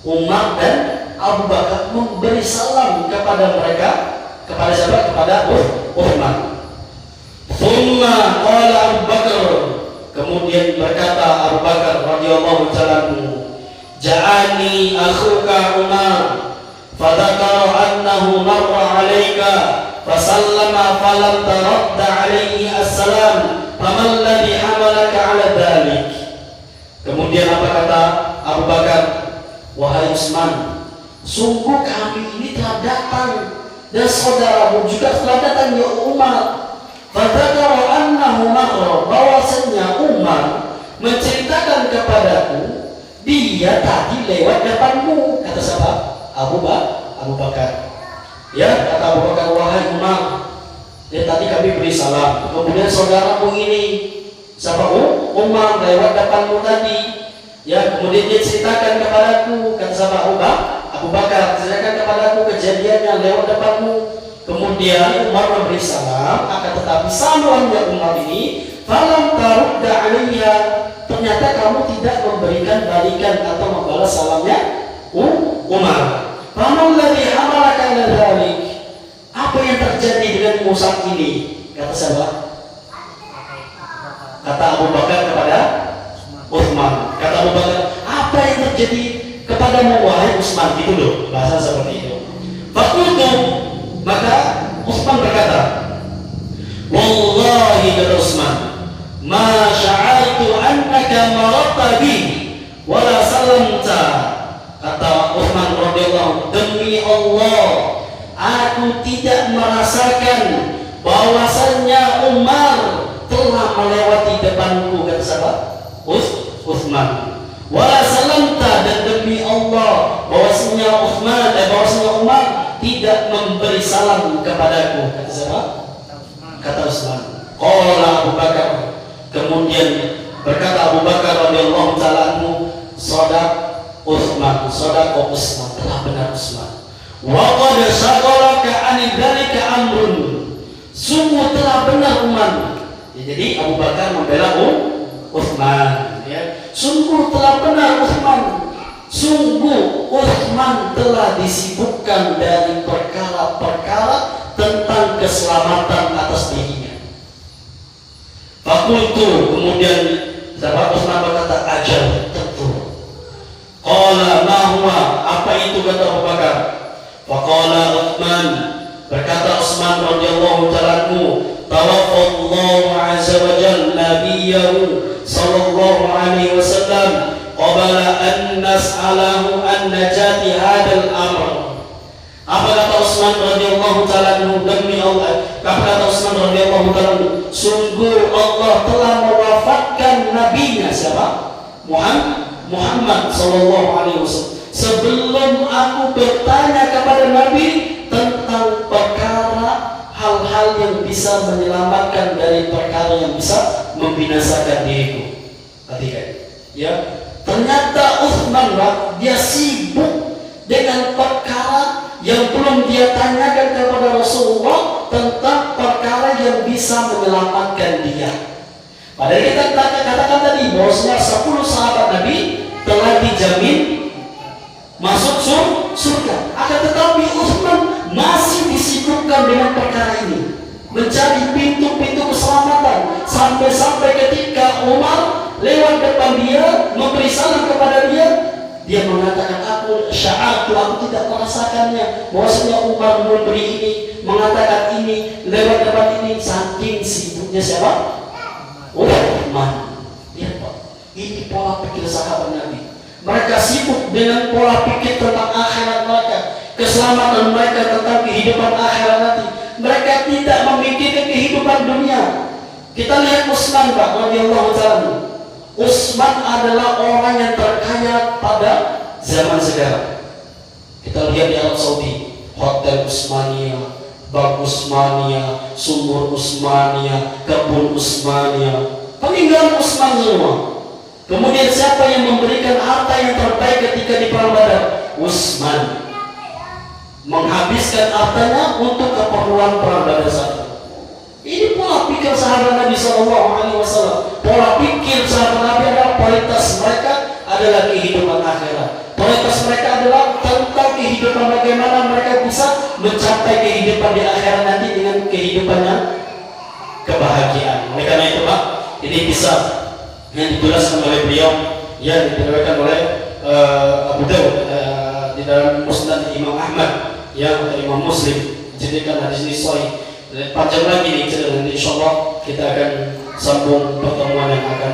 Umar dan Abu Bakar memberi salam kepada mereka, kepada siapa? Kepada Utsman. Thumma qala Abu Bakar, kemudian berkata Abu Bakar radhiyallahu ta'ala, ja'ani akhuka Umar fadakara annahu marra alayka fasallama falam taradda alayhi assalam faman ladhi hamalaka ala dhalik. Kemudian apa kata Abu Bakar? Wahai Utsman, sungguh kami ini telah datang dan saudaramu juga telah datang ya Umar. Fadzakara annahu marra, bahwasanya Umar menceritakan kepadaku dia tadi lewat depanmu. Kata siapa? Abu Bakar. Ya, kata Abu Bakar, wahai Umar, ya tadi kami beri salam. Kemudian saudaramu ini siapa? Umar lewat depanmu tadi. Ya, kemudian dia ceritakan kepadaku. Kata siapa? Abu Bakar, ceritakan kepadaku kejadiannya lewat depanmu. Kemudian Umar memberi salam, akan tetapi salamnya Umar ini falam tarudda alaiya, ternyata kamu tidak memberikan balikan atau membalas salamnya Umar. Faman ladzi hamalaka ala dzalik, apa yang terjadi denganmu saat ini? Kata siapa? Kata Abu Bakar kepada Utsman. Kata Abu Bakar, apa yang terjadi kepadamu wahai Utsman? Gitu loh, bahasa seperti itu. Fakultu, maka Utsman berkata, wallahi kata Utsman, ma sya'artu annaka maratta bi wala salamta. Kata Utsman radhiyallahu, demi Allah, aku tidak merasakan bahwasannya Umar telah melewati depanku. Kata siapa? Utsman. Wala salamta, dan demi Allah bahwasanya Umar tidak memberi salam kepadaku. Kata siapa? Kata Utsman. Qala Abu Bakar, kemudian berkata Abu Bakar radhiyallahu ta'ala anhu, sadaq Utsman, sadaq Utsman, telah benar Utsman. Wa qad syaghalaka an dzalika amrun, sungguh telah benar Umar. Ya, jadi Abu Bakar membela Utsman, ya. Sungguh telah benar Utsman. Sungguh Utsman telah disibukkan dari perkara-perkara tentang keselamatan atas dirinya. Fakultu, kemudian sahabat Utsman berkata, ajal, tentu. Qala ma huwa, apa itu? Kata Abu Bakar. Faqala Utsman, berkata Utsman radhiyallahu ta'ala anhu, tawaffallahu azza wa jalla nabiyahu sallallahu alaihi wasallam qabla an nas'alahu an najati hadzal amr. Apa kata Utsman radhiyallahu ta'ala anhu? Demi Allah, apa kata Utsman radhiyallahu ta'ala anhu, sungguh Allah telah mewafatkan nabinya siapa? Muhammad sallallahu alaihi wasallam sebelum aku bertanya kepada Nabi tentang perkara hal-hal yang bisa menyelamatkan dari perkara yang bisa membinasakan diriku. Perhatikan, ya. Ternyata Utsman dia sibuk dengan perkara yang belum dia tanyakan kepada Rasulullah tentang perkara yang bisa menyelamatkan dia. Padahal kita katakan tadi bahwasanya 10 sahabat Nabi telah dijamin masuk surga. Akan tetapi Utsman masih disibukkan dengan perkara ini, mencari pintu-pintu keselamatan, sampai-sampai ketika Umar lewat depan dia, memberi salam kepada dia, dia mengatakan, aku tidak merasakannya, bahwasanya Umar memberi ini, mengatakan ini, lewat depan ini, saking sibuknya siapa? Utsman. Lihat Pak, ini pola pikir sahabat Nabi. Mereka sibuk dengan pola pikir tentang akhirat mereka, keselamatan mereka, tentang kehidupan akhirat nanti. Mereka tidak memikirkan kehidupan dunia. Kita lihat Utsman radhiyallahu ta'ala. Utsman adalah orang yang terkaya pada zaman sekarang. Kita lihat di Arab Saudi, Hotel Utsmania, Bank Utsmania, Sumur Utsmania, Kebun Utsmania, peninggalan Utsman semua. Kemudian siapa yang memberikan harta yang terbaik ketika di perang Badar? Utsman. Menghabiskan hartanya untuk keperluan perang Badar saja. Ini pola pikir sahabat Nabi SAW. Pola pikir sahabat Nabi adalah prioritas mereka adalah kehidupan akhirat. Prioritas mereka adalah tentang kehidupan bagaimana mereka bisa mencapai kehidupan di akhirat nanti dengan kehidupannya kebahagiaan. Oleh karena itu Pak, ini bisa yang dijelaskan oleh beliau, yang diriwayatkan oleh Abu Dawud di dalam Musnad Imam Ahmad, yang Imam Muslim menjadikan hadis ini sahih. Panjang lagi nih cerita, nanti insyaallah kita akan sambung pertemuan yang akan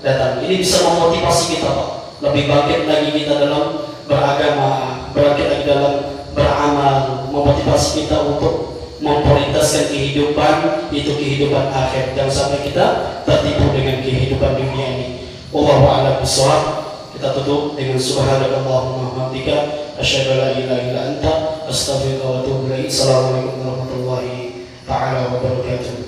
datang. Ini bisa memotivasi kita, Pak. Lebih bangkit lagi kita dalam beragama, bangkit lagi dalam beramal, memotivasi kita untuk memprioritaskan kehidupan itu kehidupan akhir. Jangan sampai kita tertipu dengan kehidupan dunia ini. Wallahu a'lam bishawab. Kita tutup dengan subhanakallahumma wa bihamdika asyhadu an la ilaha illa anta astaghfiruka wa atubu ilaik. Assalamualaikum warahmatullahi taala wabarakatuh.